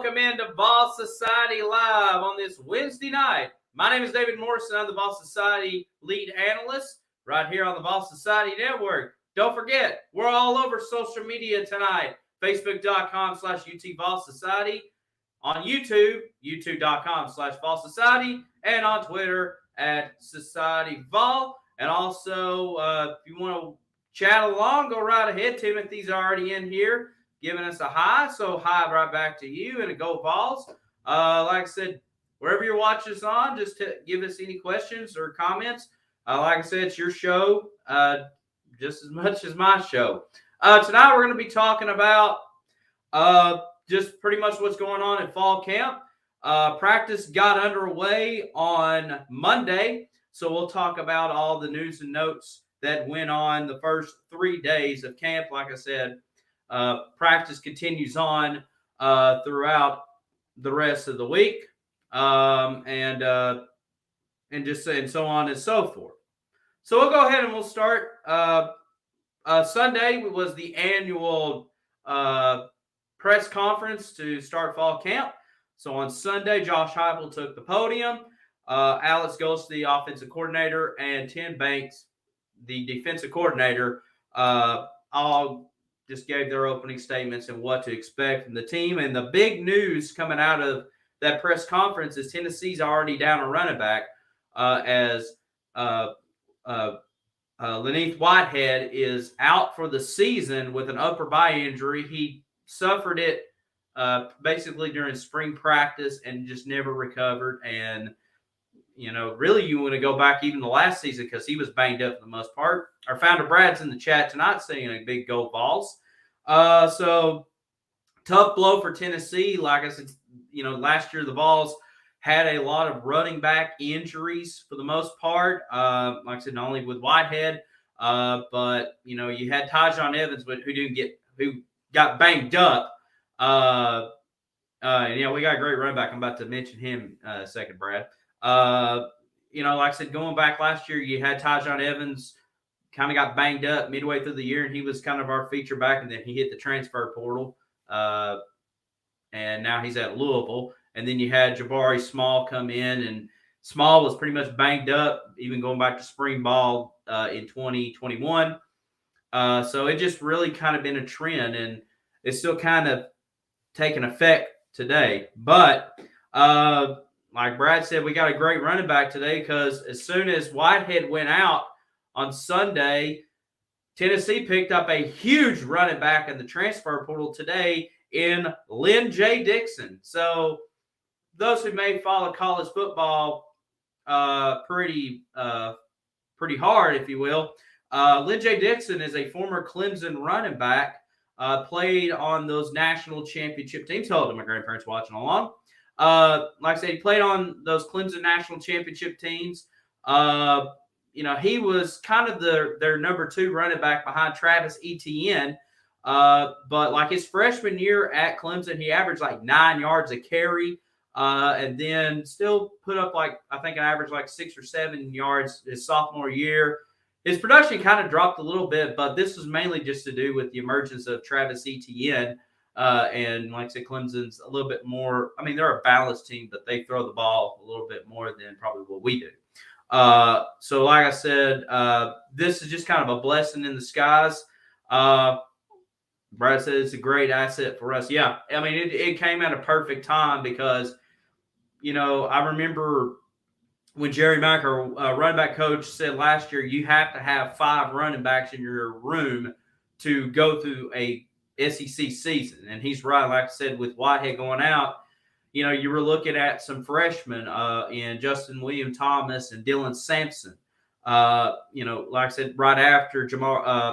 welcome into Vol Society Live on this Wednesday night. My name is David Morrison. I'm the Vol Society lead analyst right here on the Vol Society Network. Don't forget, we're all over social media tonight. Facebook.com/UT Society. On YouTube, youtube.com/Vol Society. And on Twitter @Society Vol. And also, if you want to chat along, go right ahead. Timothy's already in here giving us a hi. So hi right back to you and a go Vols. Like I said, wherever you're watching us on, just give us any questions or comments. Like I said, it's your show just as much as my show. Tonight we're going to be talking about just pretty much what's going on at fall camp. Practice got underway on Monday, so we'll talk about all the news and notes that went on the first 3 days of camp. Like I said, practice continues on throughout the rest of the week, and so on and so forth. So we'll go ahead and we'll start. Sunday was the annual press conference to start fall camp. So on Sunday, Josh Heupel took the podium. Alex Ghost, the offensive coordinator, and Tim Banks, the defensive coordinator, all just gave their opening statements and what to expect from the team. And the big news coming out of that press conference is Tennessee's already down a running back as Laneith Whitehead is out for the season with an upper body injury. He suffered it basically during spring practice and just never recovered. And, you know, really you want to go back even the last season because he was banged up for the most part. Our founder Brad's in the chat tonight saying a big go Vols. So tough blow for Tennessee. Like I said, you know, last year the Vols had a lot of running back injuries for the most part. Like I said, not only with Whitehead, but, you know, you had Tyjon Evans who got banged up. You know, we got a great running back. I'm about to mention him in a second, Brad. You know, like I said, going back last year, you had Tyjon Evans kind of got banged up midway through the year, and he was kind of our feature back, and then he hit the transfer portal, and now he's at Louisville. And then you had Jabari Small come in, and Small was pretty much banged up, even going back to spring ball in 2021. So it just really kind of been a trend, and it's still kind of taking effect today. But like Brad said, we got a great running back today because as soon as Whitehead went out on Sunday, Tennessee picked up a huge running back in the transfer portal today in Lynn J. Dixon. So those who may follow college football pretty hard, if you will, Lynn J. Dixon is a former Clemson running back, played on those national championship teams. Hello to my grandparents watching along. Like I said, he played on those Clemson national championship teams. You know, he was kind of their number 2 running back behind Travis Etienne. But like his freshman year at Clemson, he averaged like 9 yards a carry. And then still put up like, I think an average like 6 or 7 yards his sophomore year. His production kind of dropped a little bit, but this was mainly just to do with the emergence of Travis Etienne. And like I said, Clemson's a little bit more, I mean, they're a balanced team, but they throw the ball a little bit more than probably what we do. So like I said, this is just kind of a blessing in disguise. Brad said it's a great asset for us. Yeah, I mean, it came at a perfect time because, you know, I remember when Jerry Mack, our running back coach, said last year you have to have 5 running backs in your room to go through a SEC season. And he's right. Like I said, with Whitehead going out, you know, you were looking at some freshmen in Justin William Thomas and Dylan Sampson. You know, like I said, right after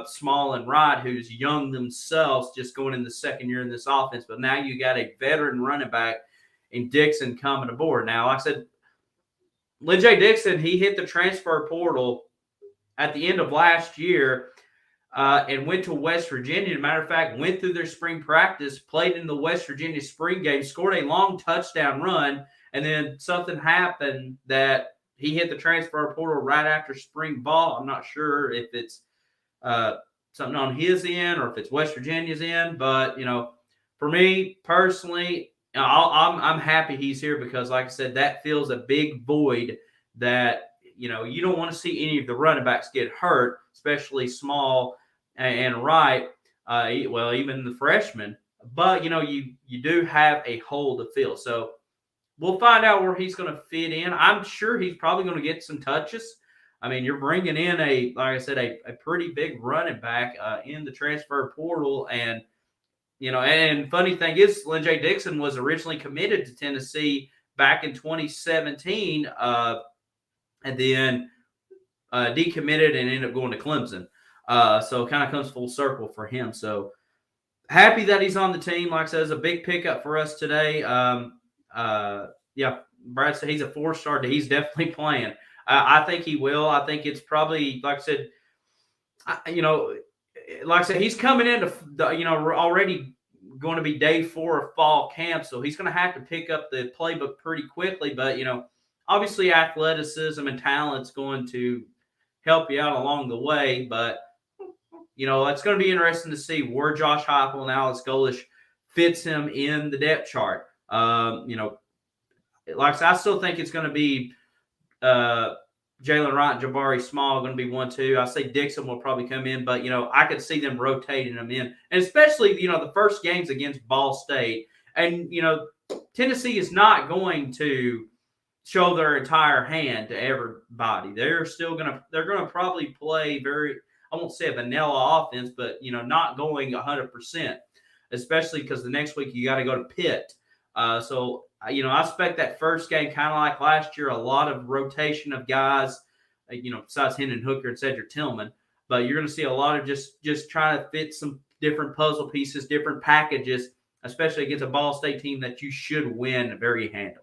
Small and Wright, who's young themselves, just going in the second year in this offense. But now you got a veteran running back in Dixon coming aboard. Now, like I said, Lynn J. Dixon, he hit the transfer portal at the end of last year and went to West Virginia. As a matter of fact, went through their spring practice, played in the West Virginia spring game, scored a long touchdown run, and then something happened that he hit the transfer portal right after spring ball. I'm not sure if it's something on his end or if it's West Virginia's end, but, you know, for me personally, I'm happy he's here because, like I said, that fills a big void that you don't want to see any of the running backs get hurt, especially Small and Wright. Well, even the freshmen. But you do have a hole to fill. So we'll find out where he's going to fit in. I'm sure he's probably going to get some touches. I mean, you're bringing in like I said, a pretty big running back in the transfer portal, and and funny thing is, Lynn J. Dixon was originally committed to Tennessee back in 2017, and then decommitted and ended up going to Clemson. So it kind of comes full circle for him. So happy that he's on the team. Like I said, it's a big pickup for us today. Yeah, Brad said he's a 4-star. He's definitely playing. I think he will. I think it's probably, like I said, like I said, he's coming into, already going to be day 4 of fall camp, so he's going to have to pick up the playbook pretty quickly. But, obviously athleticism and talent's going to help you out along the way. But, it's going to be interesting to see where Josh Heupel and Alex Golesh fits him in the depth chart. Like I said, I still think it's going to be Jalen Wright and Jabari Small going to be 1-2. I say Dixon will probably come in, but, I could see them rotating them in. And especially, the first games against Ball State. And, Tennessee is not going to show their entire hand to everybody. They're going to probably play very, I won't say a vanilla offense, but, not going 100%, especially because the next week you got to go to Pitt. So I expect that first game, kind of like last year, a lot of rotation of guys, besides Hendon Hooker and Cedric Tillman. But you're going to see a lot of just trying to fit some different puzzle pieces, different packages, especially against a Ball State team that you should win very handily.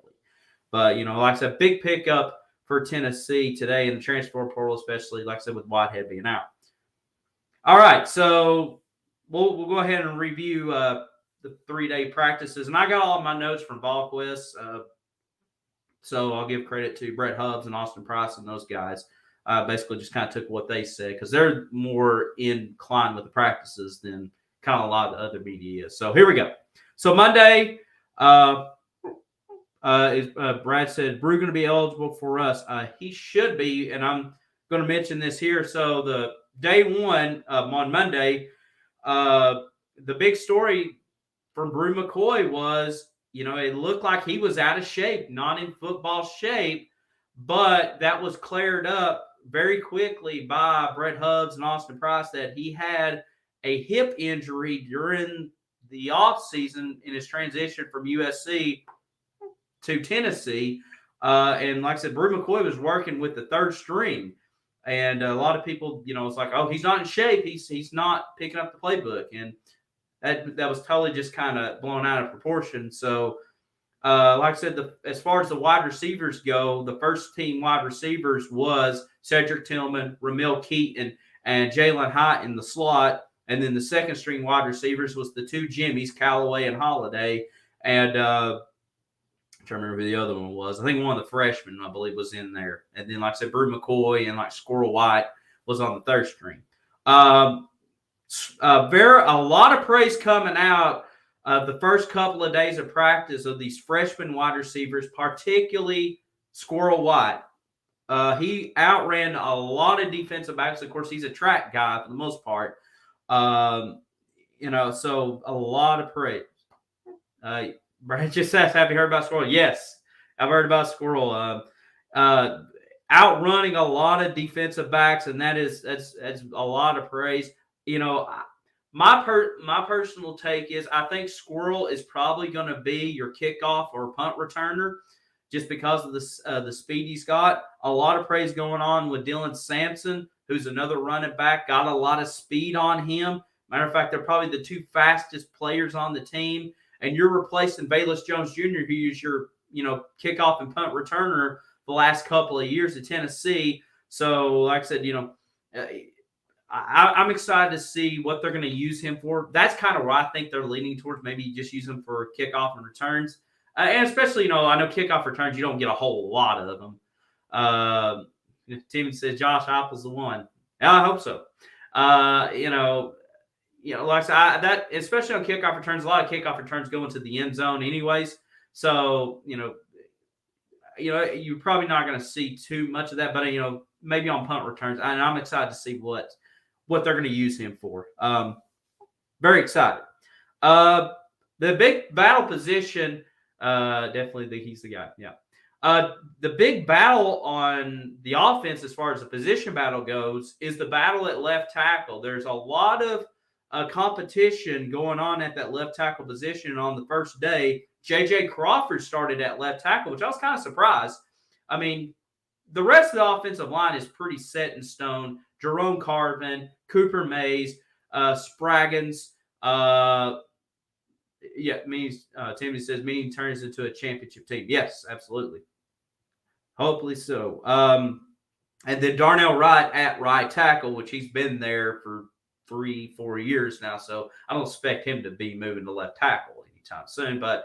But, like I said, big pickup for Tennessee today in the transfer portal, especially, like I said, with Whitehead being out. All right, so we'll go ahead and review the 3-day practices. And I got all of my notes from VolQuest. So I'll give credit to Brett Hubbs and Austin Price and those guys. Basically just kind of took what they said because they're more inclined with the practices than kind of a lot of the other media is. So here we go. So Monday, Brad said, Brew going to be eligible for us. He should be, and I'm going to mention this here. So the day 1 on Monday, the big story from Brew McCoy was, it looked like he was out of shape, not in football shape, but that was cleared up very quickly by Brett Hubbs and Austin Price that he had a hip injury during the offseason in his transition from USC to Tennessee. And like I said, Brew McCoy was working with the third string. And a lot of people, it's like, oh, he's not in shape. He's not picking up the playbook. And that was totally just kind of blown out of proportion. So, like I said, as far as the wide receivers go, the first team wide receivers was Cedric Tillman, Ramil Keaton, and Jalen Hyatt in the slot. And then the second string wide receivers was the 2 Jimmies, Callaway and Holiday. And I'm trying to remember who the other one was. I think one of the freshmen, I believe, was in there. And then, like I said, Brew McCoy and Squirrel White was on the third string. A lot of praise coming out of the first couple of days of practice of these freshman wide receivers, particularly Squirrel White. He outran a lot of defensive backs. Of course, he's a track guy for the most part. So a lot of praise. Brad just says, have you heard about Squirrel? Yes, I've heard about Squirrel. Outrunning a lot of defensive backs, and that's a lot of praise. My personal take is I think Squirrel is probably going to be your kickoff or punt returner just because of the speed he's got. A lot of praise going on with Dylan Sampson, who's another running back, got a lot of speed on him. Matter of fact, they're probably the 2 fastest players on the team. And you're replacing Bayless Jones Jr., who is your, kickoff and punt returner the last couple of years at Tennessee. So, like I said, I'm excited to see what they're going to use him for. That's kind of where I think they're leaning towards, maybe just use him for kickoff and returns. And especially, I know kickoff returns, you don't get a whole lot of them. Tim says Josh Heupel's the one. Yeah, I hope so. Like I said, that especially on kickoff returns, a lot of kickoff returns go into the end zone anyways. So, you're probably not going to see too much of that, but maybe on punt returns. And I'm excited to see what they're going to use him for. Very excited. The big battle position, definitely he's the guy. Yeah. The big battle on the offense, as far as the position battle goes, is the battle at left tackle. There's a lot of competition going on at that left tackle position. And on the first day, J.J. Crawford started at left tackle, which I was kind of surprised. I mean, the rest of the offensive line is pretty set in stone. Jerome Carvin, Cooper Mays, Spraggins. Timothy says, meaning turns into a championship team. Yes, absolutely. Hopefully so. And then Darnell Wright at right tackle, which he's been there for 3-4 years now. So I don't expect him to be moving to left tackle anytime soon. But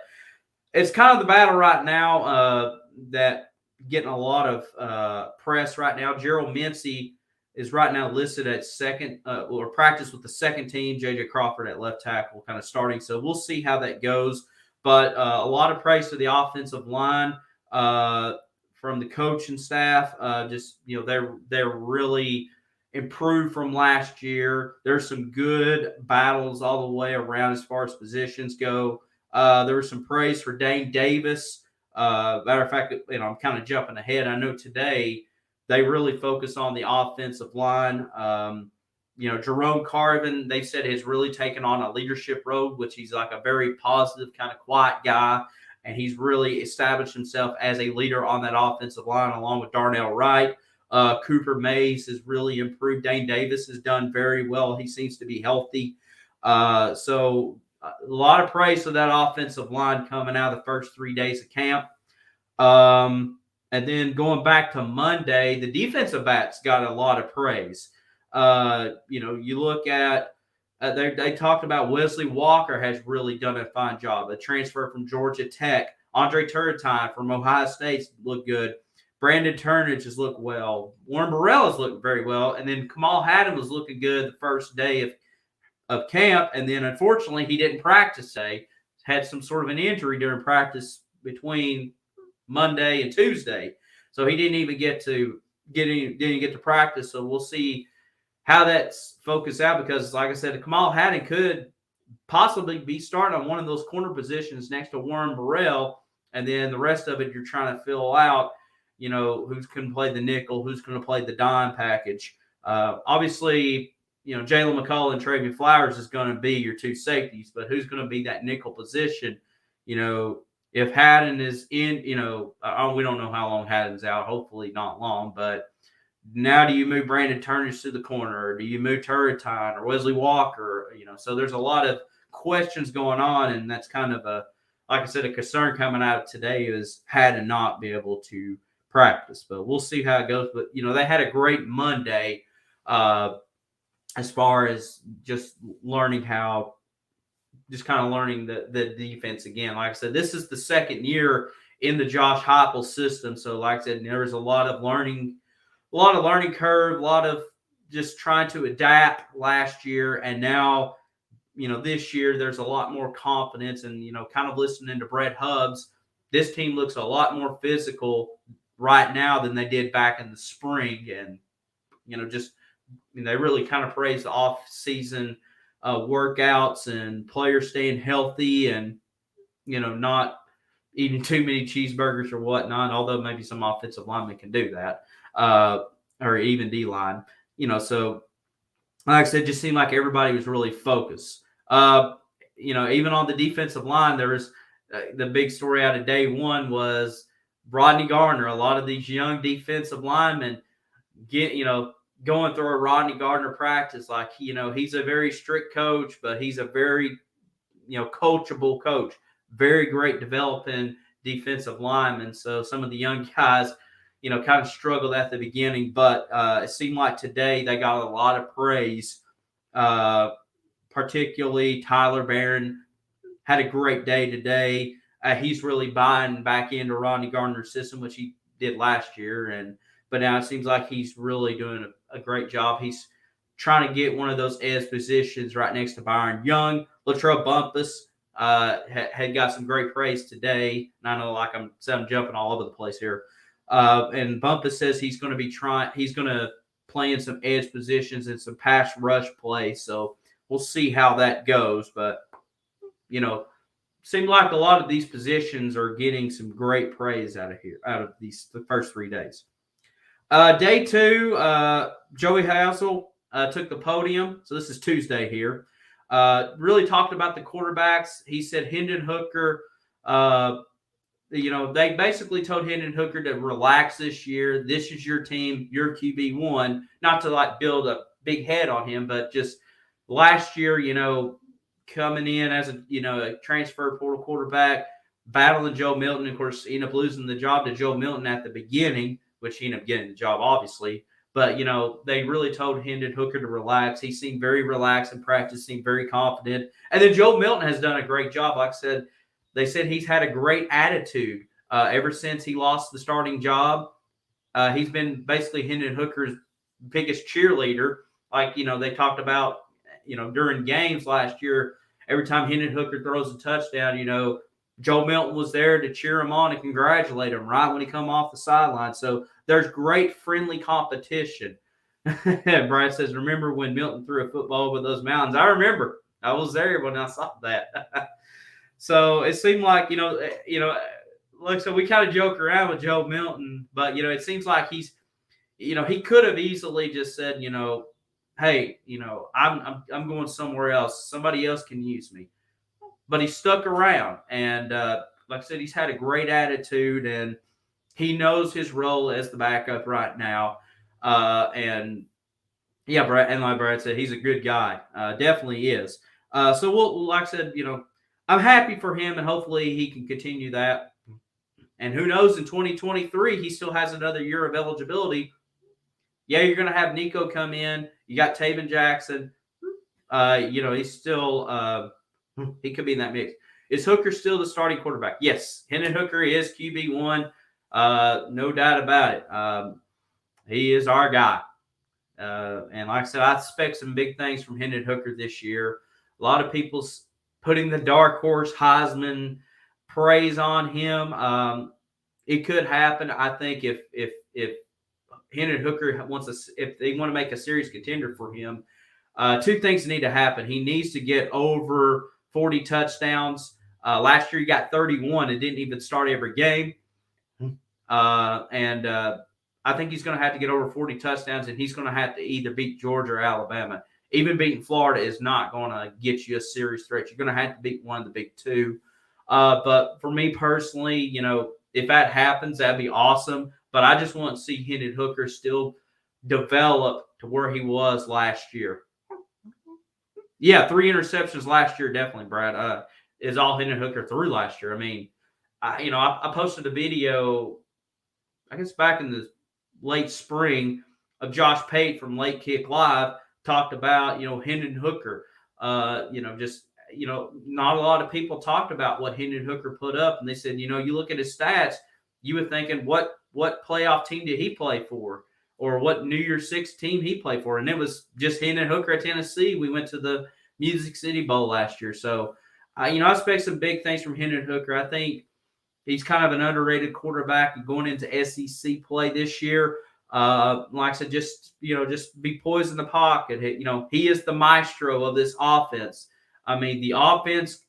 it's kind of the battle right now that getting a lot of press right now. Gerald Mincey is right now listed at second or practice with the second team. J.J. Crawford at left tackle kind of starting. So we'll see how that goes. But a lot of praise to the offensive line from the coaching staff. They're really improved from last year. There's some good battles all the way around as far as positions go. There was some praise for Dane Davis. Matter of fact, I'm kind of jumping ahead. I know today they really focus on the offensive line. Jerome Carvin, they said, has really taken on a leadership role, which he's like a very positive, kind of quiet guy. And he's really established himself as a leader on that offensive line, along with Darnell Wright. Cooper Mays has really improved. Dane Davis has done very well. He seems to be healthy. So a lot of praise for that offensive line coming out of the first 3 days of camp. And then going back to Monday, the defensive backs got a lot of praise. You look at they talked about Wesley Walker has really done a fine job. A transfer from Georgia Tech. Andre Turrentine from Ohio State looked good. Brandon Turnage has looked well. Warren Burrell has looked very well. And then Kamal Haddon was looking good the first day of camp. And then, unfortunately, he didn't practice today. Had some sort of an injury during practice between Monday and Tuesday. So he didn't even get to practice. So we'll see how that's focused out because, like I said, Kamal Haddon could possibly be starting on one of those corner positions next to Warren Burrell. And then the rest of it, you're trying to fill out, who's going to play the nickel, who's going to play the dime package. Obviously, Jalen McCullough and Travion Flowers is going to be your two safeties, but who's going to be that nickel position? If Haddon is in, we don't know how long Haddon's out. Hopefully not long, but now do you move Brandon Turnage to the corner, or do you move Turrentine or Wesley Walker? So there's a lot of questions going on, and that's kind of like I said, a concern coming out of today is Haddon not be able to practice, but we'll see how it goes. But they had a great Monday as far as just learning the defense again. Like I said, this is the second year in the Josh Heupel system. So like I said, there was a lot of learning curve, a lot of just trying to adapt last year. And now, this year there's a lot more confidence and, kind of listening to Brett Hubbs, this team looks a lot more physical right now than they did back in the spring. And, they really kind of praised the off-season workouts and players staying healthy and, not eating too many cheeseburgers or whatnot, although maybe some offensive linemen can do that, or even D-line. So like I said, it just seemed like everybody was really focused. Even on the defensive line, there was the big story out of day one was Rodney Gardner. A lot of these young defensive linemen going through a Rodney Gardner practice, like, he's a very strict coach, but he's a very, coachable coach, very great developing defensive lineman. So some of the young guys, kind of struggled at the beginning, but it seemed like today they got a lot of praise. Particularly Tyler Barron had a great day today. He's really buying back into Rodney Gardner's system, which he did last year. But now it seems like he's really doing a great job. He's trying to get one of those edge positions right next to Byron Young. Latrell Bumpus had got some great praise today. And I know, like I'm jumping all over the place here. And Bumpus says he's going to play in some edge positions and some pass rush play. So we'll see how that goes. But, seemed like a lot of these positions are getting some great praise out of the first 3 days. Day 2, Joey Hassel took the podium. So this is Tuesday here. Really talked about the quarterbacks. He said Hendon Hooker, they basically told Hendon Hooker to relax this year. This is your team, your QB1, not to build a big head on him, but just last year, coming in as a transfer portal quarterback, battling Joe Milton. Of course, ended up losing the job to Joe Milton at the beginning, which he ended up getting the job, obviously. But, they really told Hendon Hooker to relax. He seemed very relaxed in practice, seemed very confident. And then Joe Milton has done a great job. Like I said, they said he's had a great attitude ever since he lost the starting job. He's been basically Hendon Hooker's biggest cheerleader. They talked about, during games last year, every time Hendon Hooker throws a touchdown, Joe Milton was there to cheer him on and congratulate him right when he come off the sideline. So there's great friendly competition. Brad says, remember when Milton threw a football over those mountains? I remember. I was there when I saw that. So it seemed like, look, so we kind of joke around with Joe Milton, but, it seems like he's, he could have easily just said, hey, I'm going somewhere else. Somebody else can use me. But he stuck around. And like I said, he's had a great attitude, and he knows his role as the backup right now. And Brad, and like Brad said, he's a good guy. Definitely is. So we'll, like I said, I'm happy for him, and hopefully he can continue that. And who knows, in 2023, he still has another year of eligibility. Yeah, you're going to have Nico come in. You got Taven Jackson. He's still he could be in that mix. Is Hooker still the starting quarterback? Yes. Hendon Hooker is QB1. No doubt about it. He is our guy. And like I said, I expect some big things from Hendon Hooker this year. A lot of people's putting the dark horse Heisman praise on him. It could happen. I think if Hendon Hooker if they want to make a serious contender for him, 2 things need to happen. He needs to get over 40 touchdowns. Last year he got 31 and didn't even start every game. I think he's going to have to get over 40 touchdowns, and he's going to have to either beat Georgia or Alabama. Even beating Florida is not going to get you a serious threat. You're going to have to beat one of the big 2. But for me personally, if that happens, that'd be awesome. But I just want to see Hendon Hooker still develop to where he was last year. Yeah, 3 interceptions last year, definitely, Brad. Is all Hendon Hooker threw last year. I mean, I posted a video, I guess back in the late spring, of Josh Pate from Late Kick Live, talked about, Hendon Hooker. Not a lot of people talked about what Hendon Hooker put up, and they said, you look at his stats, you were thinking, what playoff team did he play for? Or what New Year's Six team he played for? And it was just Hendon Hooker at Tennessee. We went to the Music City Bowl last year. So, I expect some big things from Hendon Hooker. I think he's kind of an underrated quarterback going into SEC play this year. Like I said, just be poised in the pocket. He is the maestro of this offense. I mean, the offense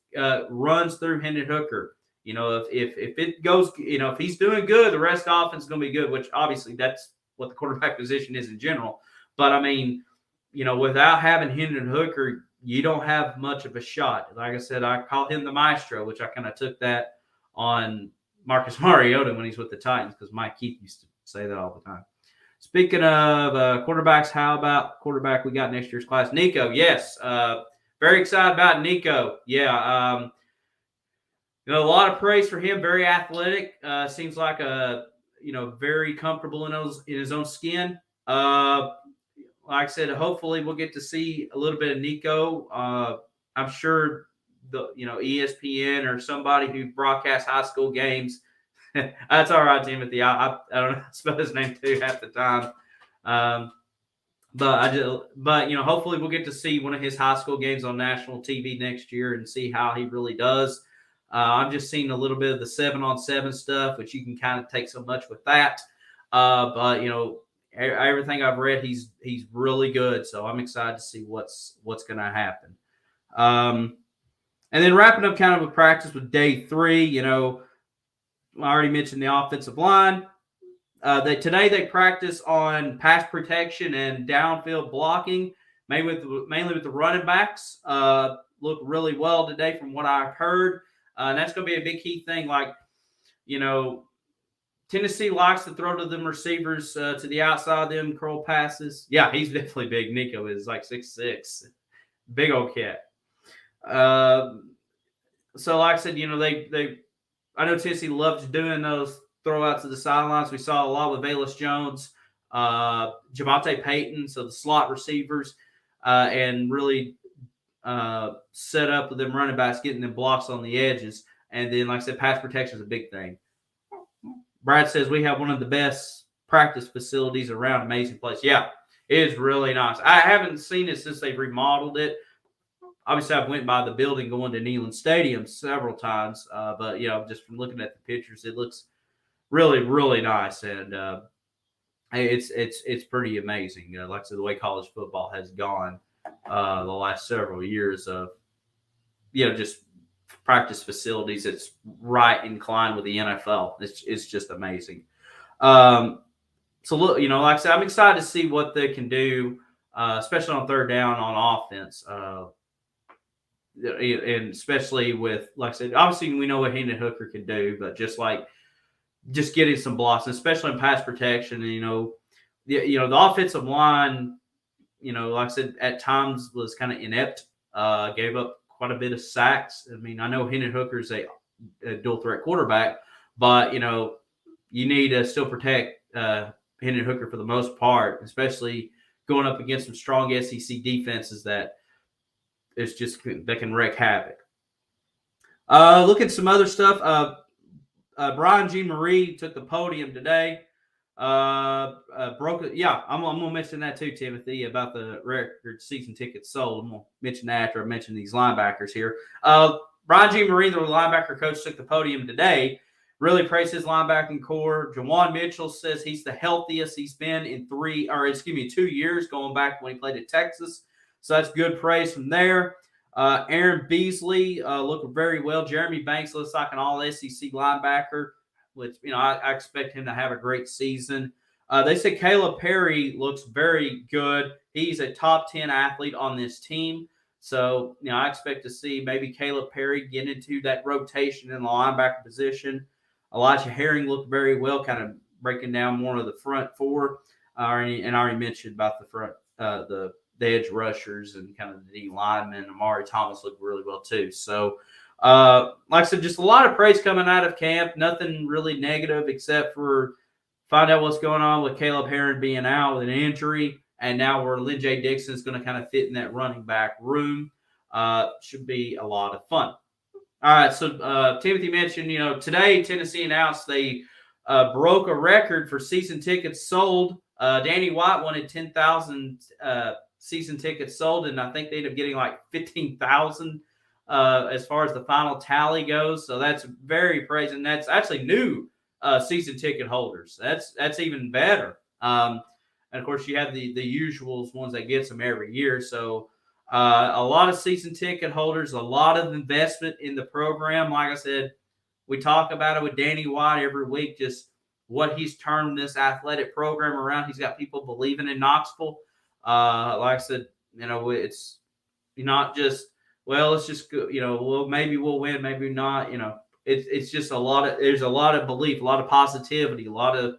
runs through Hendon Hooker. If it goes, if he's doing good, the rest of the offense is going to be good, which obviously that's what the quarterback position is in general. But, I mean, without having Hendon Hooker, you don't have much of a shot. Like I said, I call him the maestro, which I kind of took that on Marcus Mariota when he's with the Titans, because Mike Keith used to say that all the time. Speaking of quarterbacks, how about quarterback we got next year's class? Nico, yes. Very excited about Nico. Yeah. A lot of praise for him. Very athletic. Seems like very comfortable in his own skin. Like I said, hopefully we'll get to see a little bit of Nico. I'm sure ESPN or somebody who broadcasts high school games. That's all right, Timothy. I don't know how to spell his name too half the time. But hopefully we'll get to see one of his high school games on national TV next year and see how he really does. I'm just seeing a little bit of the 7-on-7 stuff, which you can kind of take so much with that. But everything I've read, he's really good. So I'm excited to see what's going to happen. And then wrapping up kind of a practice with day 3. I already mentioned the offensive line. Today they practice on pass protection and downfield blocking, mainly with the running backs. Look really well today from what I've heard. And that's going to be a big key thing. Like, Tennessee likes to throw to them receivers to the outside of them, curl passes. Yeah, he's definitely big. Nico is like 6'6", big old cat. So like I said, I know Tennessee loves doing those throwouts to the sidelines. We saw a lot with Velus Jones, Javonte Payton, so the slot receivers, and really set up with them running backs, getting them blocks on the edges. And then, like I said, pass protection is a big thing. Brad says we have one of the best practice facilities around. Amazing place. Yeah, it is really nice. I haven't seen it since they've remodeled it. Obviously, I've went by the building going to Neyland Stadium several times, but just from looking at the pictures, it looks really, really nice, and it's pretty amazing. Like I said, the way college football has gone the last several years of just practice facilities. It's right inclined with the NFL. It's just amazing. So look, like I said, I'm excited to see what they can do, especially on third down on offense. And especially with, like I said, obviously we know what Hendon Hooker can do, but just getting some blocks, especially in pass protection. And, the offensive line, like I said, at times was kind of inept, gave up quite a bit of sacks. I mean, I know Hendon Hooker is a dual threat quarterback, but, you need to still protect Hendon Hooker for the most part, especially going up against some strong SEC defenses that can wreak havoc. Look at some other stuff. Brian Jean Marie took the podium today. Broke it. Yeah, I'm gonna mention that too, Timothy, about the record season tickets sold. I'm gonna mention that after I mention these linebackers here. Brian Jean Marie, the linebacker coach, took the podium today. Really praised his linebacking core. Jawan Mitchell says he's the healthiest he's been in 2 years, going back when he played at Texas. So that's good praise from there. Aaron Beasley looked very well. Jeremy Banks looks like an all-SEC linebacker, which, I expect him to have a great season. They say Caleb Perry looks very good. He's a top 10 athlete on this team. So, I expect to see maybe Caleb Perry get into that rotation in the linebacker position. Elijah Herring looked very well, kind of breaking down more of the front four. And I already mentioned about the front, the edge rushers and kind of the D linemen. Amari Thomas looked really well too. So, like I said, just a lot of praise coming out of camp. Nothing really negative except for find out what's going on with Caleb Herring being out with an injury. And now where Lynn J. Dixon is going to kind of fit in that running back room. Should be a lot of fun. All right, so Timothy mentioned, today Tennessee announced they broke a record for season tickets sold. Danny White wanted 10,000 season tickets sold, and I think they ended up getting like 15,000 as far as the final tally goes. So that's very praising. That's actually new season ticket holders. That's even better. And of course, you have the usuals ones that gets them every year. So a lot of season ticket holders, a lot of investment in the program. Like I said, we talk about it with Danny White every week, just what he's turned this athletic program around. He's got people believing in Knoxville. Like I said, it's not just, well, it's just, well, maybe we'll win, maybe not. It's just there's a lot of belief, a lot of positivity, a lot of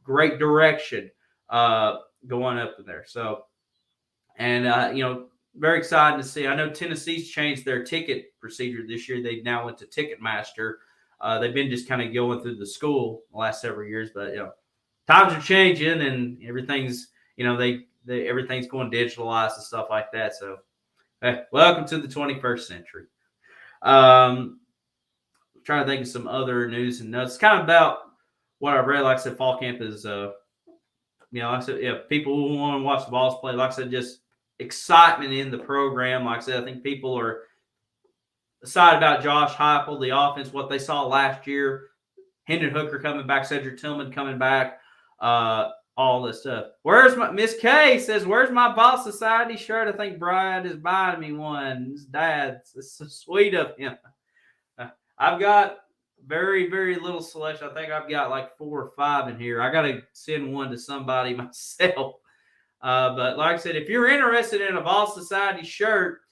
great direction going up in there. So, and, very excited to see. I know Tennessee's changed their ticket procedure this year. They now went to Ticketmaster. They've been just kind of going through the school the last several years, but times are changing and everything's everything's going digitalized and stuff like that. So, hey, welcome to the 21st century. I'm trying to think of some other news and notes. It's kind of about what I read. Like I said, fall camp is like I said, yeah, people who want to watch the Vols play, like I said, just excitement in the program. Like I said, I think people are excited about Josh Heupel, the offense, what they saw last year. Hendon Hooker coming back, Cedric Tillman coming back, all this stuff. Where's my Miss K says, "Where's my Vol Society shirt?" I think Brian is buying me one. His dad's. It's so sweet of him. I've got very, very little selection. I think I've got like 4 or 5 in here. I got to send one to somebody myself. But like I said, if you're interested in a Vol Society shirt,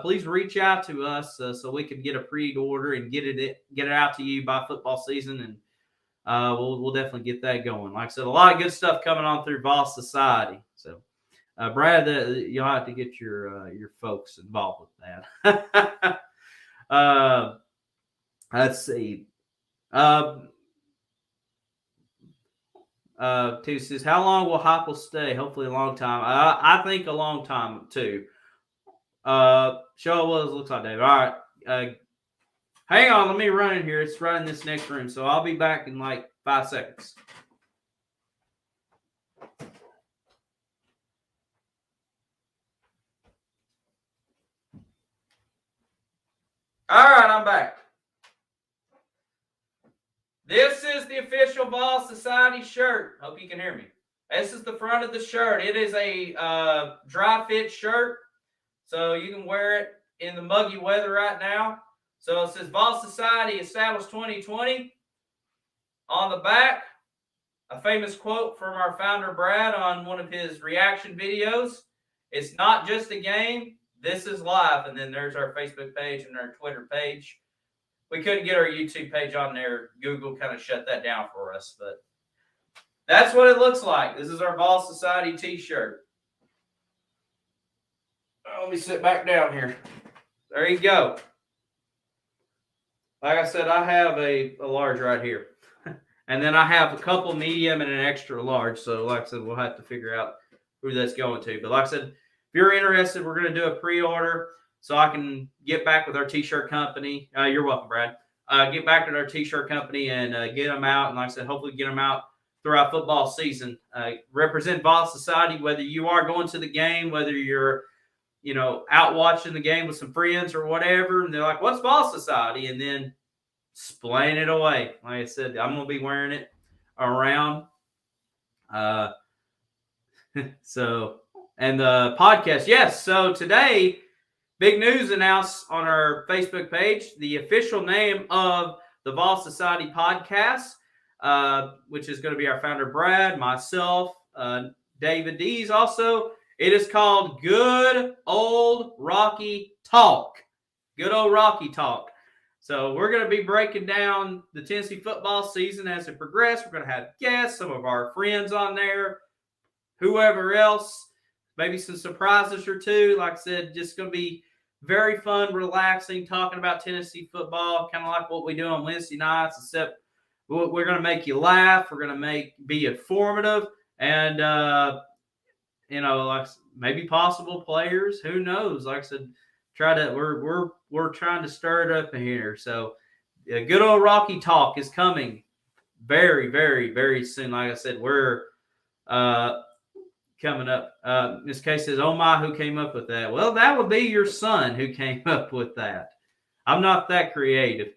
please reach out to us so we can get a pre-order and get it out to you by football season, and we'll definitely get that going. Like I said, a lot of good stuff coming on through Vol Society. So, Brad, you'll have to get your folks involved with that. Let's see. Two says, how long will Heupel stay? Hopefully a long time. I think a long time too. Show what it looks like, Dave. All right. Hang on, let me run in here. It's right in this next room, so I'll be back in like 5 seconds. All right, I'm back. This is the official Vol Society shirt. Hope you can hear me. This is the front of the shirt. It is a dry fit shirt, so you can wear it in the muggy weather right now. So it says Vol Society established 2020. On the back, a famous quote from our founder, Brad, on one of his reaction videos. It's not just a game. This is live. And then there's our Facebook page and our Twitter page. We couldn't get our YouTube page on there. Google kind of shut that down for us. But that's what it looks like. This is our Vol Society t-shirt. Let me sit back down here. There you go. Like I said, I have a large right here. And then I have a couple medium and an extra large. So like I said, we'll have to figure out who that's going to. But like I said, if you're interested, we're going to do a pre-order so I can get back with our t-shirt company. You're welcome, Brad. Get back with our t-shirt company and get them out. And like I said, hopefully get them out throughout football season. Represent Vol Society, whether you are going to the game, whether you're out watching the game with some friends or whatever, and they're like, "What's Vol Society?" And then explain it away. Like I said, I'm going to be wearing it around. So, and the podcast, yes. So today, big news announced on our Facebook page, the official name of the Vol Society podcast, which is going to be our founder, Brad, myself, David Dees also. It is called Good Old Rocky Talk. Good Old Rocky Talk. So we're going to be breaking down the Tennessee football season as it progresses. We're going to have guests, some of our friends on there, whoever else, maybe some surprises or two. Like I said, just going to be very fun, relaxing, talking about Tennessee football, kind of like what we do on Wednesday nights, except we're going to make you laugh. We're going to be informative, and like maybe possible players. Who knows? Like I said, we're trying to stir it up in here. So, Good Old Rocky Talk is coming very, very, very soon. Like I said, we're coming up. Miss Kay says, "Oh my, who came up with that?" Well, that would be your son who came up with that. I'm not that creative.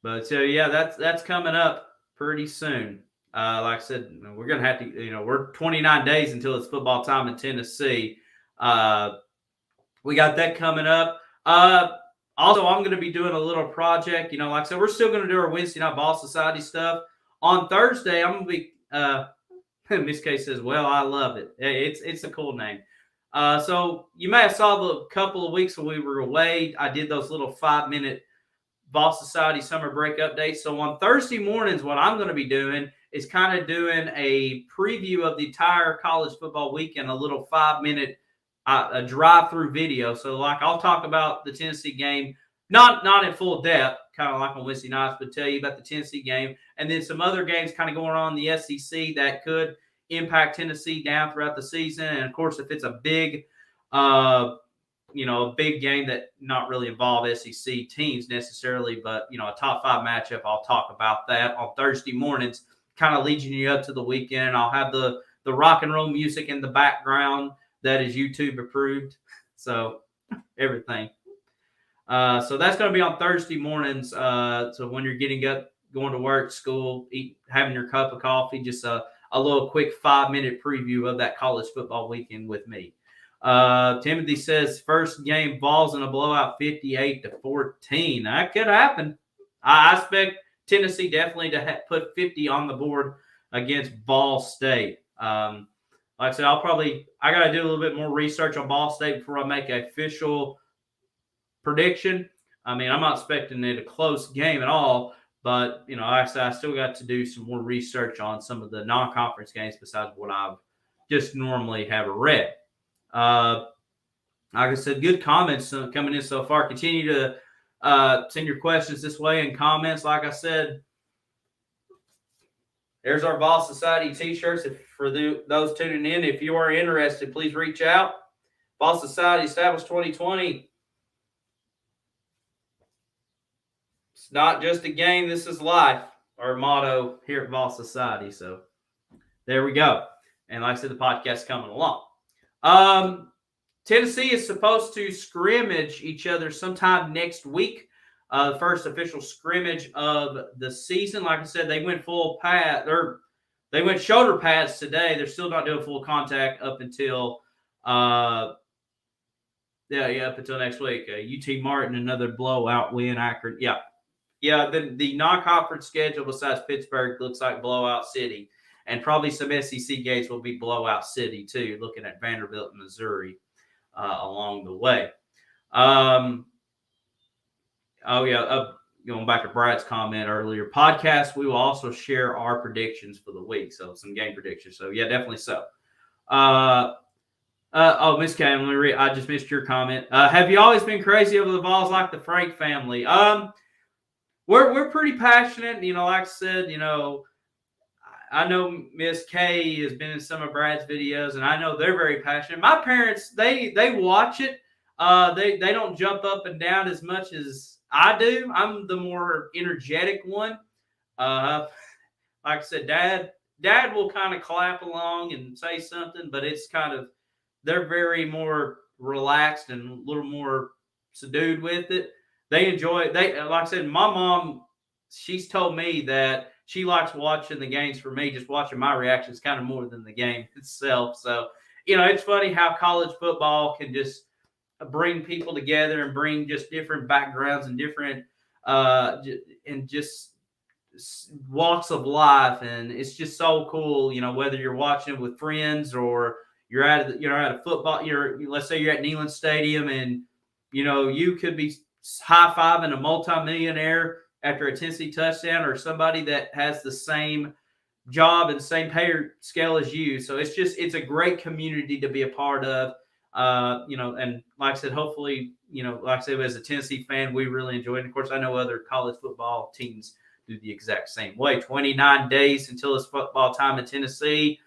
But so yeah, that's coming up pretty soon. Like I said, we're gonna have to, we're 29 days until it's football time in Tennessee. We got that coming up. Also, I'm going to be doing a little project. Like I said, we're still going to do our Wednesday night Vol Society stuff. On Thursday, I'm going to be. Miss K says, "Well, I love it. It's a cool name." So you may have saw the couple of weeks when we were away. I did those little 5-minute Vol Society summer break updates. So on Thursday mornings, what I'm going to be doing is kind of doing a preview of the entire college football weekend, a little 5-minute a drive-through video. So like I'll talk about the Tennessee game, not in full depth, kind of like on Wednesday nights, but tell you about the Tennessee game and then some other games kind of going on in the SEC that could impact Tennessee down throughout the season. And of course, if it's a big, a big game that not really involve SEC teams necessarily, but a top 5 matchup, I'll talk about that on Thursday mornings. kind of leading you up to the weekend. I'll have the rock and roll music in the background that is YouTube approved. So everything. So that's going to be on Thursday mornings. So when you're getting up, going to work, school, having your cup of coffee, just a little quick 5-minute preview of that college football weekend with me. Timothy says first game Vols in a blowout 58-14. That could happen. I expect Tennessee definitely to put 50 on the board against Ball State. Like I said, I got to do a little bit more research on Ball State before I make an official prediction. I mean, I'm not expecting it a close game at all, but I still got to do some more research on some of the non-conference games besides what I've just normally have read. Like I said, good comments coming in so far. Continue to send your questions this way in comments. Like I said, there's our Vol Society t-shirts. For those tuning in, if you are interested, please reach out. Vol Society established 2020. It's not just a game. This is life. Our motto here at Vol Society. So there we go. And like I said, the podcast's coming along. Tennessee is supposed to scrimmage each other sometime next week. The first official scrimmage of the season. Like I said, they went full pad, or they went shoulder pads today. They're still not doing full contact up until up until next week. UT Martin, another blowout win. Akron, the non-conference schedule besides Pittsburgh looks like blowout city, and probably some SEC games will be blowout city too. Looking at Vanderbilt, Missouri, along the way. Going back to Brad's comment earlier, podcast, we will also share our predictions for the week. So some game predictions. So yeah, definitely so. Miss Cam, I just missed your comment. Have you always been crazy over the Vols like the Frank family? We're pretty passionate. Like I said, I know Miss K has been in some of Brad's videos, and I know they're very passionate. My parents, they watch it. They don't jump up and down as much as I do. I'm the more energetic one. Like I said, Dad will kind of clap along and say something, but it's kind of, they're very more relaxed and a little more subdued with it. They enjoy it. Like I said, my mom, she's told me that she likes watching the games for me, just watching my reactions kind of more than the game itself. So, it's funny how college football can just bring people together and bring just different backgrounds and different and just walks of life. And it's just so cool, whether you're watching it with friends or you're at a football, let's say you're at Neyland Stadium and, you could be high-fiving a multimillionaire after a Tennessee touchdown, or somebody that has the same job and same pay scale as you. So it's a great community to be a part of. And like I said, hopefully, like I said, as a Tennessee fan, we really enjoy it. And of course, I know other college football teams do the exact same way. 29 days until it's football time in Tennessee.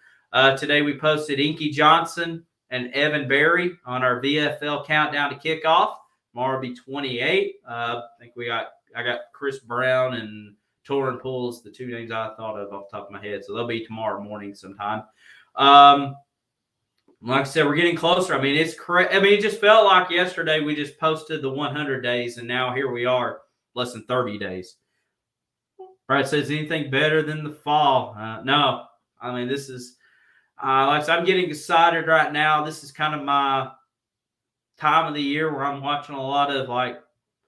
Today we posted Inky Johnson and Evan Berry on our VFL countdown to kickoff. Tomorrow will be 28. I think I got Chris Brown and Torin Pools, the two names I thought of off the top of my head. So they'll be tomorrow morning sometime. Like I said, we're getting closer. I mean, it's crazy. I mean, it just felt like yesterday we just posted the 100 days, and now here we are, less than 30 days. Brad says, anything better than the fall? No. I mean, this is like I said, I'm getting excited right now. This is kind of my time of the year where I'm watching a lot of like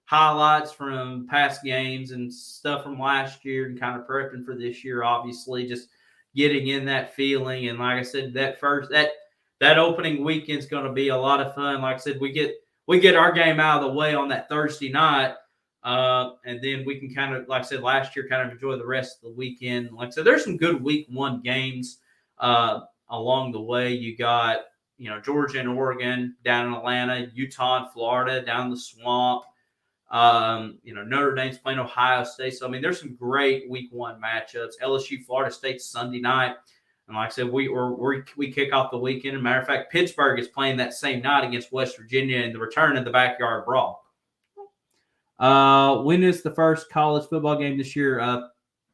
highlights from past games and stuff from last year and kind of prepping for this year, obviously, just getting in that feeling. And like I said, that opening weekend is going to be a lot of fun. Like I said, we get our game out of the way on that Thursday night. And then we can kind of, like I said, last year, kind of enjoy the rest of the weekend. Like I said, there's some good week one games along the way. You got, Georgia and Oregon down in Atlanta, Utah and Florida down in the swamp. Notre Dame's playing Ohio State. So, I mean, there's some great week one matchups. LSU, Florida State Sunday night. And like I said, we kick off the weekend. As a matter of fact, Pittsburgh is playing that same night against West Virginia in the return of the backyard brawl. When is the first college football game this year?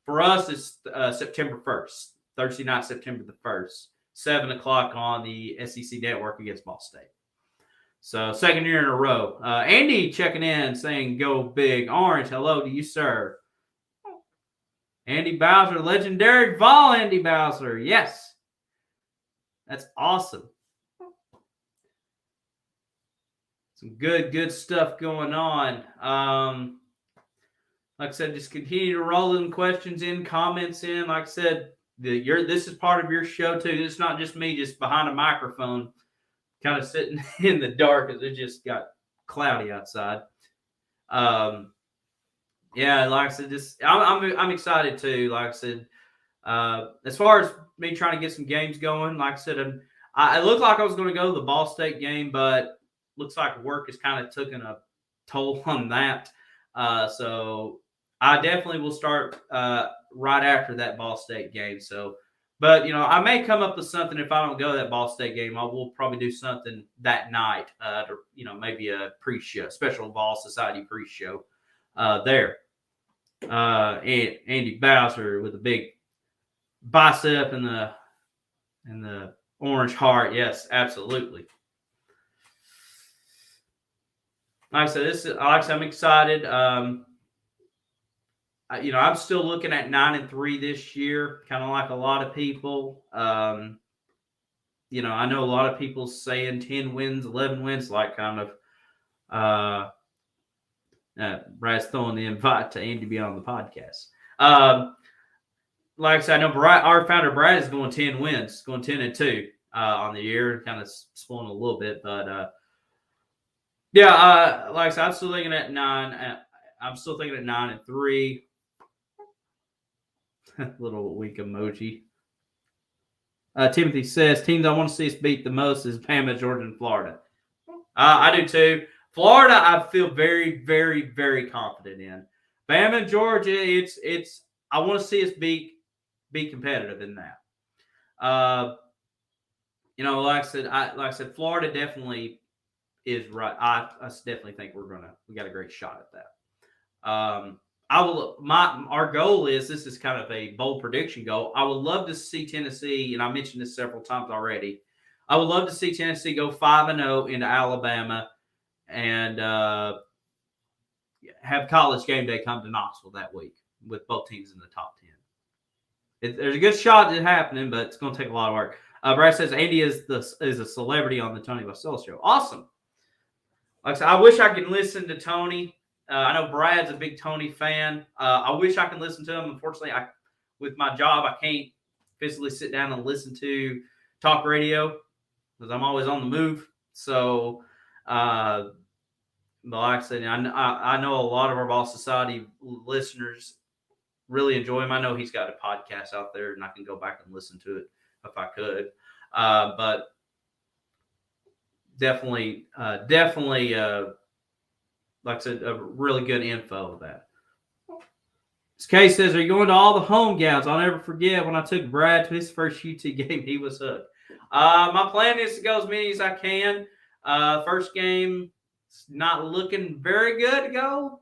For us, it's September 1st, Thursday night, September the 1st, 7 o'clock on the SEC Network against Ball State. So, second year in a row. Andy checking in saying, go big. Orange, hello to you, sir. Andy Bowser, legendary Vol Andy Bowser. Yes. That's awesome. Some good stuff going on. Like I said, just continue to roll in questions in, comments in. Like I said, this is part of your show too. It's not just me just behind a microphone, kind of sitting in the dark as it just got cloudy outside. Yeah, like I said, I'm excited too. Like I said, as far as me trying to get some games going, like I said, I looked like I was going to go to the Ball State game, but looks like work has kind of taken a toll on that. So I definitely will start right after that Ball State game. So, but I may come up with something if I don't go to that Ball State game. I will probably do something that night, to maybe a pre-show, special Ball Society pre-show there. Andy Bowser with a big bicep and the orange heart. Yes, absolutely. Like I said, I'm excited. I'm still looking at 9-3 this year, kind of like a lot of people. I know a lot of people saying 10 wins, 11 wins, like kind of Brad's throwing the invite to Andy to be on the podcast. Like I said, I know our founder Brad is going 10 wins, going 10-2 on the year, kind of spoiling a little bit, but yeah, like I said, I'm still thinking at 9. I'm still thinking at 9-3. Little weak emoji. Timothy says, teams I want to see us beat the most is Bama, Georgia, and Florida. I do too. Florida, I feel very, very, very confident in. Bama, Georgia, it's. I want to see us be competitive in that. Like I said, Florida definitely is right. I definitely think we got a great shot at that. Our goal is, this is kind of a bold prediction goal. I would love to see Tennessee, and I mentioned this several times already. I would love to see Tennessee go 5-0 into Alabama and have College Game Day come to Knoxville that week with both teams in the top 10. There's a good shot at it happening, but it's going to take a lot of work. Brad says Andy is a celebrity on the Tony Vassell show. Awesome. Like I said, I wish I could listen to Tony. I know Brad's a big Tony fan. I wish I could listen to him. Unfortunately, with my job, I can't physically sit down and listen to talk radio because I'm always on the move. So, but like I said, I know a lot of our Ball Society listeners really enjoy him. I know he's got a podcast out there, and I can go back and listen to it if I could. But definitely, like I said, a really good info of that. This case says, are you going to all the home games? I'll never forget when I took Brad to his first UT game, he was hooked. My plan is to go as many as I can. First game, it's not looking very good to go.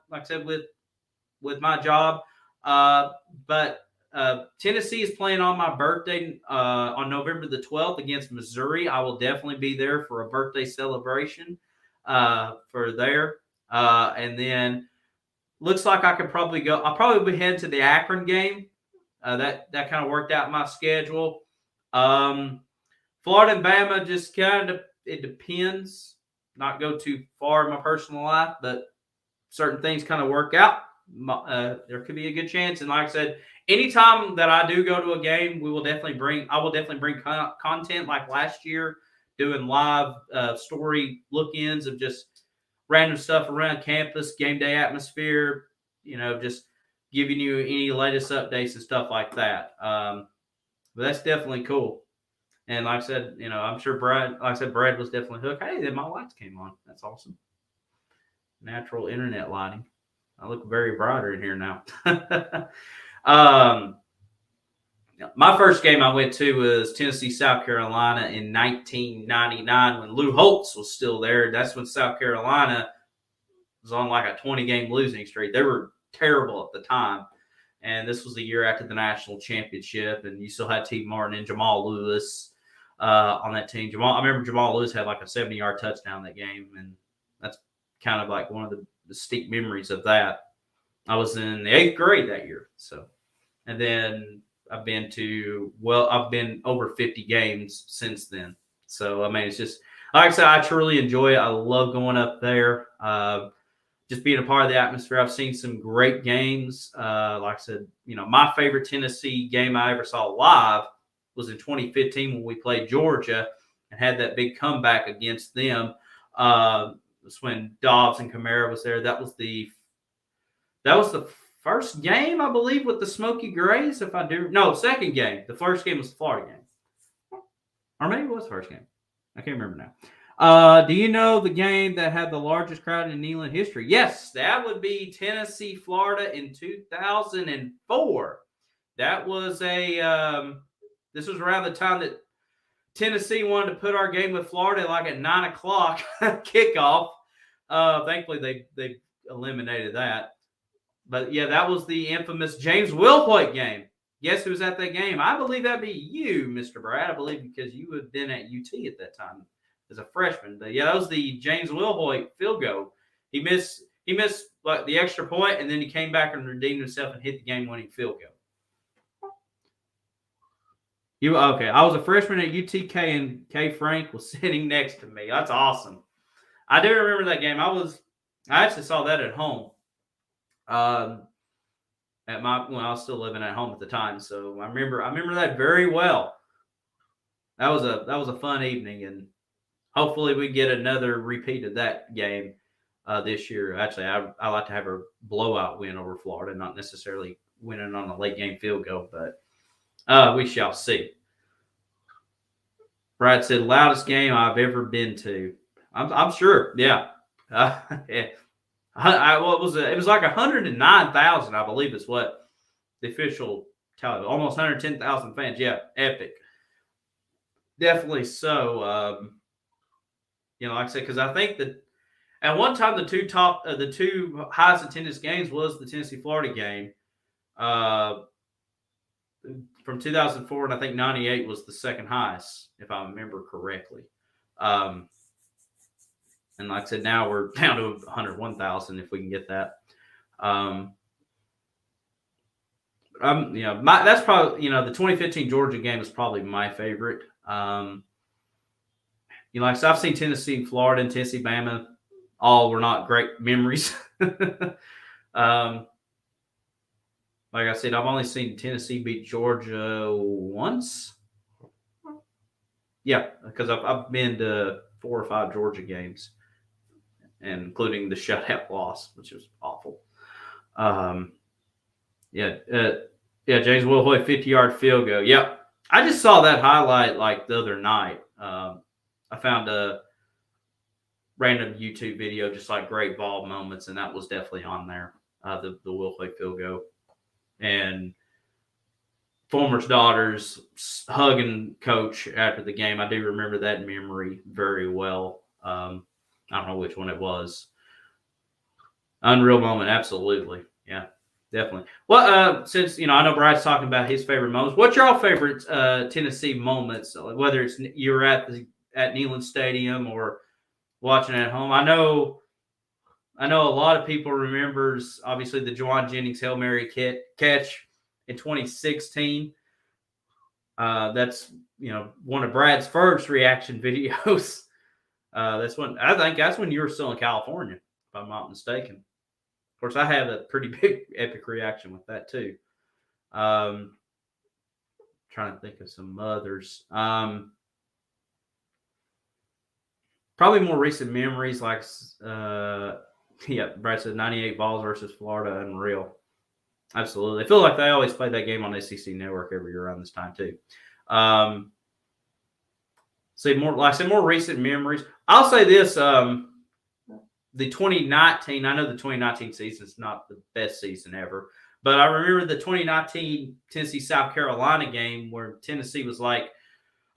Like I said, with my job. But Tennessee is playing on my birthday on November the 12th against Missouri. I will definitely be there for a birthday celebration for there. And then looks like I could probably go. I'll probably be heading to the Akron game. That kind of worked out my schedule. Florida and Bama just kind of, it depends. Not go too far in my personal life, but certain things kind of work out. There could be a good chance. And like I said, anytime that I do go to a game, I will definitely bring content like last year, doing live story look-ins of just random stuff around campus, game day atmosphere, just giving you any latest updates and stuff like that. But that's definitely cool. And like I said, I'm sure Brad was definitely hooked. Hey, then my lights came on. That's awesome. Natural internet lighting. I look very brighter in here now. My first game I went to was Tennessee, South Carolina in 1999 when Lou Holtz was still there. That's when South Carolina was on like a 20-game losing streak. They were terrible at the time. And this was the year after the national championship, and you still had T. Martin and Jamal Lewis on that team. I remember Jamal Lewis had like a 70-yard touchdown that game, and that's kind of like one of the distinct memories of that. I was in the 8th grade that year, so, and then I've been over 50 games since then. So I mean, it's just like I said, I truly enjoy it. I love going up there. Just being a part of the atmosphere. I've seen some great games. Like I said, my favorite Tennessee game I ever saw live was in 2015 when we played Georgia and had that big comeback against them. It was when Dobbs and Kamara was there. That was the first game, I believe, with the Smoky Grays. Second game. The first game was the Florida game. Or maybe it was the first game. I can't remember now. Do you know the game that had the largest crowd in Neyland history? Yes, that would be Tennessee, Florida in 2004. That was this was around the time that Tennessee wanted to put our game with Florida like at 9 o'clock kickoff. Thankfully, they eliminated that. But yeah, that was the infamous James Wilhoit game. Guess who was at that game? I believe that'd be you, Mr. Brad. I believe because you had been at UT at that time as a freshman. But yeah, that was the James Wilhoit field goal. He missed like the extra point, and then he came back and redeemed himself and hit the game-winning field goal. Okay? I was a freshman at UTK, and K. Frank was sitting next to me. That's awesome. I do remember that game. I actually saw that at home. When I was still living at home at the time, so I remember that very well. That was a fun evening, and hopefully we get another repeat of that game this year. Actually, I like to have a blowout win over Florida, not necessarily winning on a late game field goal, but we shall see. Brad said, loudest game I've ever been to. I'm sure, yeah. Yeah. It was like 109,000, I believe is what the official tally. Almost 110,000 fans. Yeah, epic. Definitely so. Like I said, because I think that at one time the two highest attendance games was the Tennessee-Florida game from 2004, and I think 98 was the second highest, if I remember correctly. And like I said, now we're down to 101,000 if we can get that. That's probably, the 2015 Georgia game is probably my favorite. Like I said, I've seen Tennessee and Florida and Tennessee, Bama. All were not great memories. Like I said, I've only seen Tennessee beat Georgia once. Yeah, because I've been to 4 or 5 Georgia games, and including the shutout loss, which was awful. James Wilhoit 50-yard field goal. Yep. I just saw that highlight like the other night. I found a random YouTube video, just like great ball moments, and that was definitely on there, the Wilhoit field goal. And former's daughters hugging coach after the game. I do remember that memory very well. I don't know which one it was. Unreal moment, absolutely. Yeah, definitely. Well, since, I know Brad's talking about his favorite moments, what's your favorite Tennessee moments, whether it's you're at Neyland Stadium or watching at home? I know a lot of people remembers, obviously, the Juwan Jennings Hail Mary catch in 2016. That's, one of Brad's first reaction videos. I think that's when you were still in California, if I'm not mistaken. Of course, I have a pretty big epic reaction with that too. Trying to think of some others. Probably more recent memories, like Brad said 98 Vols versus Florida, unreal. Absolutely. I feel like they always play that game on SEC Network every year around this time too. More recent memories. I'll say this: the 2019. I know the 2019 season is not the best season ever, but I remember the 2019 Tennessee South Carolina game where Tennessee was like,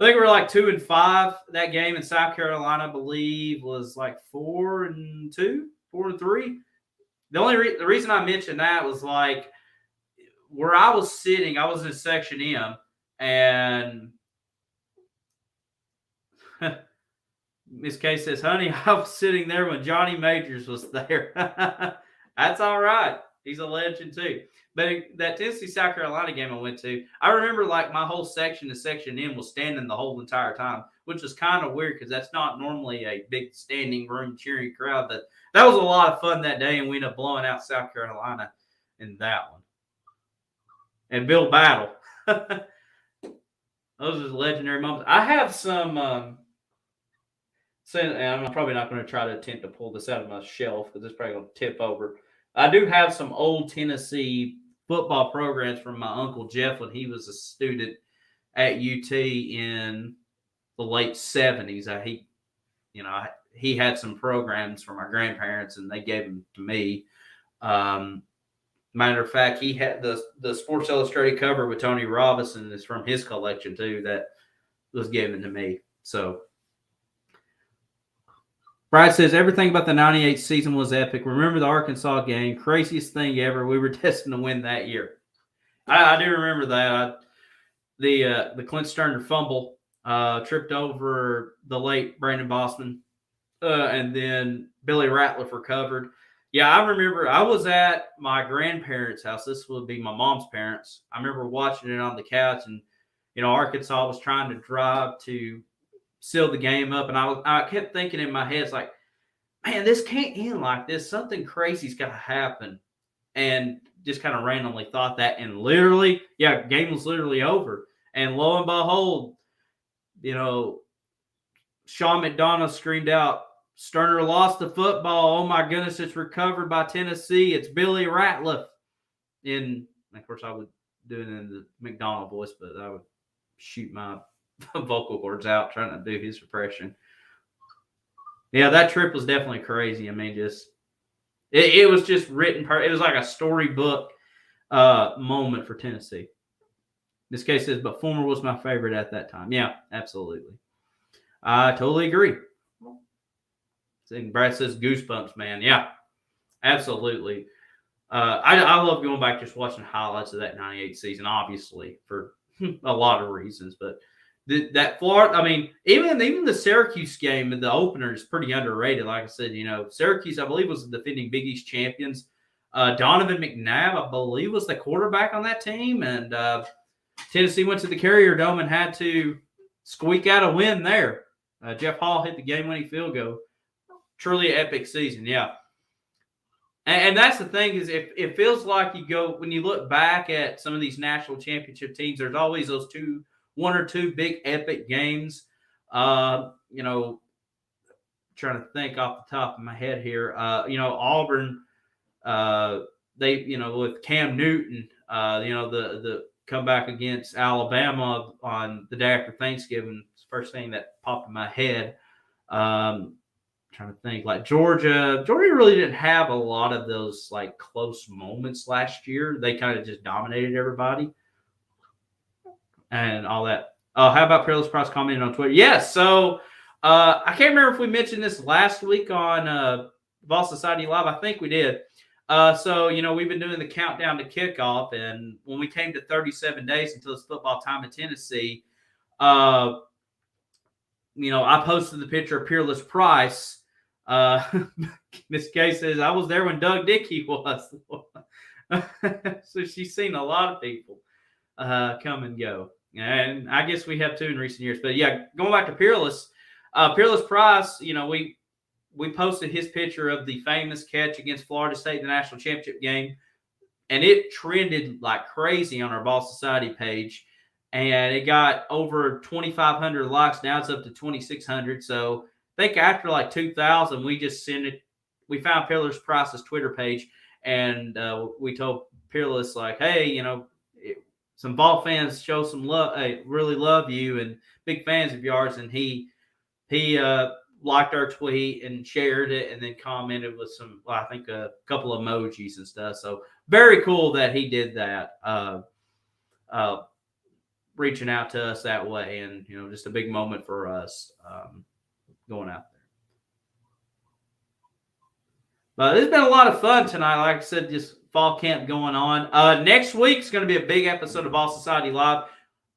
I think we were like 2-5 that game, and South Carolina, I believe, was like 4-2, 4-3. The reason I mentioned that was like where I was sitting, I was in Section M, and Miss K says, "Honey, I was sitting there when Johnny Majors was there." That's all right. He's a legend too. But that Tennessee South Carolina game I went to, I remember like my whole section, the Section M, was standing the whole entire time, which was kind of weird because that's not normally a big standing room cheering crowd. But that was a lot of fun that day, and we ended up blowing out South Carolina in that one. And Bill Battle. Those are legendary moments. I have some. And I'm probably not going to try to attempt to pull this out of my shelf because it's probably going to tip over. I do have some old Tennessee football programs from my uncle Jeff when he was a student at UT in the late '70s. He had some programs for my grandparents and they gave them to me. Matter of fact, he had the Sports Illustrated cover with Tony Robinson is from his collection too that was given to me. So Brad says everything about the '98 season was epic. Remember the Arkansas game? Craziest thing ever. We were destined to win that year. I do remember that. The Clint Sterner fumble tripped over the late Brandon Bossman, and then Billy Ratliff recovered. Yeah, I remember I was at my grandparents' house. This would be my mom's parents. I remember watching it on the couch, and Arkansas was trying to drive to seal the game up, and I kept thinking in my head, it's like, man, this can't end like this. Something crazy's got to happen, and just kind of randomly thought that, and literally, yeah, game was literally over, and lo and behold, Sean McDonough screamed out, Sterner lost the football. Oh my goodness, it's recovered by Tennessee. It's Billy Ratliff. And of course, I would do it in the McDonough voice, but I would shoot my vocal cords out trying to do his impression. Yeah, that trip was definitely crazy. I mean, it was just written. It was like a storybook moment for Tennessee. This case says, but Fulmer was my favorite at that time. Yeah, absolutely. I totally agree. And Brad says goosebumps, man. Yeah, absolutely. I love going back just watching highlights of that '98 season, obviously, for a lot of reasons. But that Florida, I mean, even the Syracuse game in the opener is pretty underrated. Like I said, Syracuse, I believe, was the defending Big East champions. Donovan McNabb, I believe, was the quarterback on that team. And Tennessee went to the Carrier Dome and had to squeak out a win there. Jeff Hall hit the game-winning field goal. Truly epic season, yeah. And that's the thing is it feels like when you look back at some of these national championship teams, there's always those one or two big epic games. Trying to think off the top of my head here. Auburn, with Cam Newton, the comeback against Alabama on the day after Thanksgiving. It's the first thing that popped in my head. Trying to think, like Georgia really didn't have a lot of those like close moments last year. They kind of just dominated everybody and all that. How about Peerless Price commenting on Twitter? Yes. So I can't remember if we mentioned this last week on Vol Society Live. I think we did. We've been doing the countdown to kickoff, and when we came to 37 days until it's football time in Tennessee, I posted the picture of Peerless Price. Miss Kay says, I was there when Doug Dickey was. So she's seen a lot of people come and go. And I guess we have too in recent years. But yeah, going back to Peerless Price, we posted his picture of the famous catch against Florida State in the national championship game. And it trended like crazy on our Ball Society page. And it got over 2,500 likes. Now it's up to 2,600. So I think after like 2,000, we just sent it. We found Peerless Price's Twitter page, and we told Peerless, like, hey, some Vol fans show some love, really love you, and big fans of yours. And he liked our tweet and shared it, and then commented with some, I think, a couple of emojis and stuff. So very cool that he did that, reaching out to us that way, and just a big moment for us. Going out there. But it's been a lot of fun tonight. Like I said, just fall camp going on. Next week's going to be a big episode of Ball Society Live.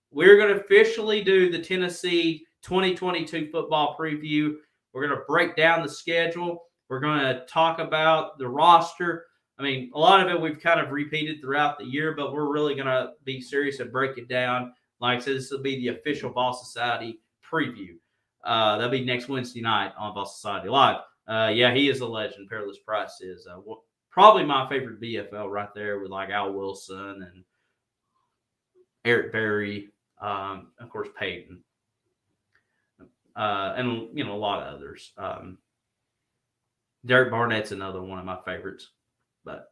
We're going to officially do the Tennessee 2022 football preview. We're going to break down the schedule. We're going to talk about the roster. I mean, a lot of it we've kind of repeated throughout the year, but we're really going to be serious and break it down. Like I said, this will be the official Ball Society preview. That'll be next Wednesday night on Ball Society Live. Yeah, he is a legend. Peerless Price is probably my favorite BFL right there with like Al Wilson and Eric Berry, of course, Peyton, and, you know, a lot of others. Derek Barnett's another one of my favorites. But,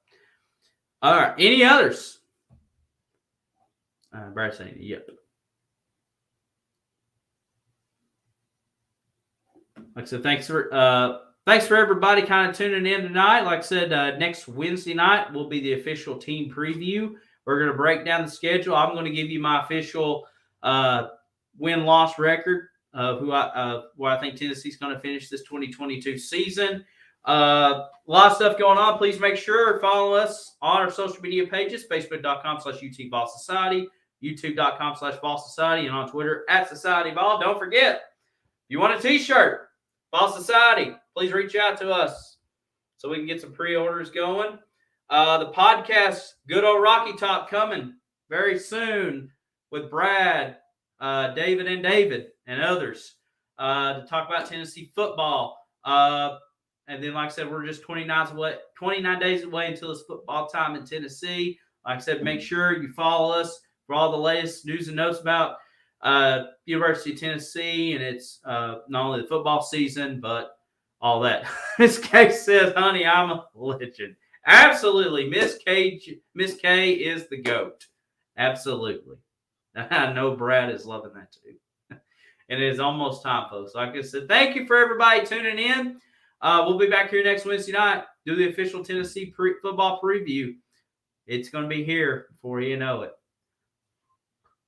all right, any others? Brad saying, yep. Like I said, thanks for everybody kind of tuning in tonight. Like I said, next Wednesday night will be the official team preview. We're going to break down the schedule. I'm going to give you my official win-loss record of where I think Tennessee's going to finish this 2022 season. A lot of stuff going on. Please make sure to follow us on our social media pages, facebook.com/UTBallSociety, youtube.com/BallSociety, and on Twitter @SocietyBall. Don't forget, if you want a t-shirt, Ball Society, please reach out to us so we can get some pre-orders going. The podcast, Good Old Rocky Top, coming very soon with Brad, David, and others to talk about Tennessee football. And then, like I said, we're just 29 days away until it's football time in Tennessee. Like I said, make sure you follow us for all the latest news and notes about University of Tennessee, and it's not only the football season, but all that. Miss K says, honey, I'm a legend. Absolutely. Miss K is the GOAT. Absolutely. I know Brad is loving that too. And it is almost time, folks. Like I said, thank you for everybody tuning in. We'll be back here next Wednesday night, do the official Tennessee football preview. It's going to be here before you know it.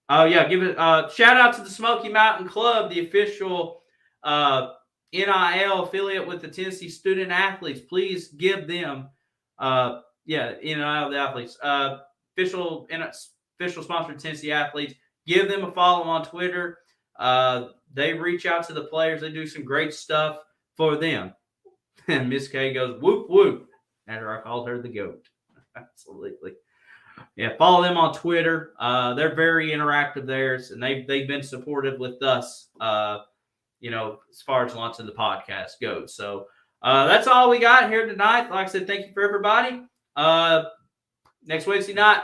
Oh, yeah, give it a shout out to the Smoky Mountain Club, the official NIL affiliate with the Tennessee student athletes. Please give them, NIL the athletes, official sponsor of Tennessee athletes. Give them a follow on Twitter. They reach out to the players. They do some great stuff for them. And Miss K goes, whoop, whoop, after I called her the GOAT. Absolutely. Yeah, follow them on Twitter. They're very interactive there, and they've been supportive with us, as far as launching the podcast goes. So that's all we got here tonight. Like I said, thank you for everybody. Next Wednesday night,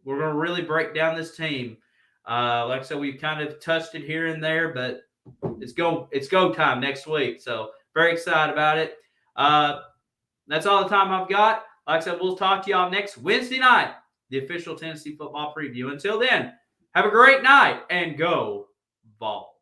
we're going to really break down this team. Like I said, we've kind of touched it here and there, but it's go time next week. So very excited about it. That's all the time I've got. Like I said, we'll talk to y'all next Wednesday night, the official Tennessee football preview. Until then, have a great night and go Vols.